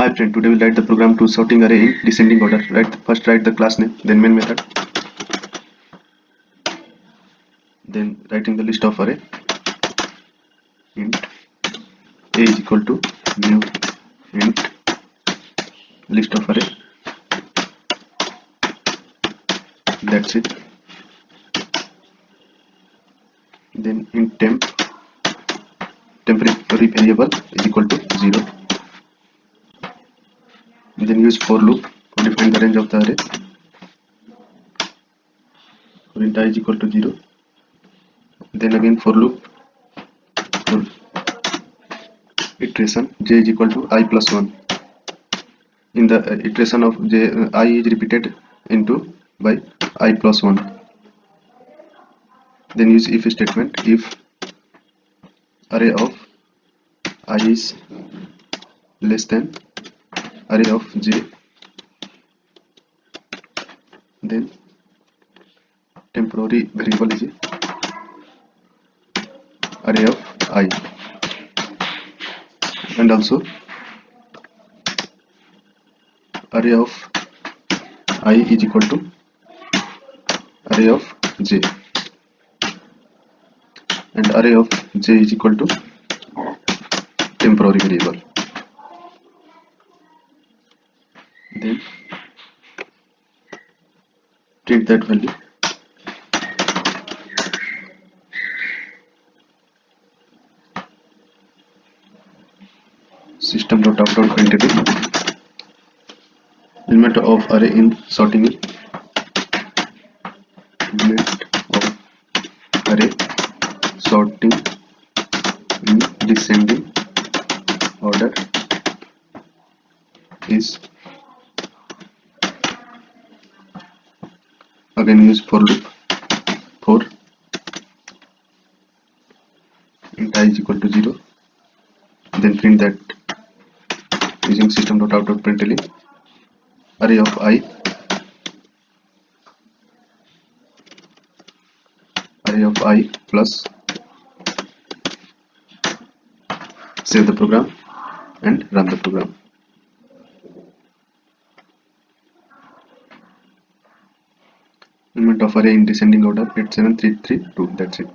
Hi friend, today we'll write the program to sorting array in descending order. First write the class name, then main method, then writing the list of array int a is equal to new int list of array. That's it. Then int temporary variable is equal to 0. Then use for loop to define the range of the array. For int I is equal to 0. Then again for loop for iteration j is equal to I plus 1. In the iteration of j, I is repeated into by I plus 1. Then use if statement. If array of I is less than array of j, then temporary variable is array of I, and also array of I is equal to array of j, and array of j is equal to temporary variable. Then print that value. System.out.println element of array in sorting in, element of array sorting in descending order is, again use for loop for int I is equal to 0. Then print that using system.out.println array of I plus, save the program and run the program. Element of array in descending order 87332. That's it.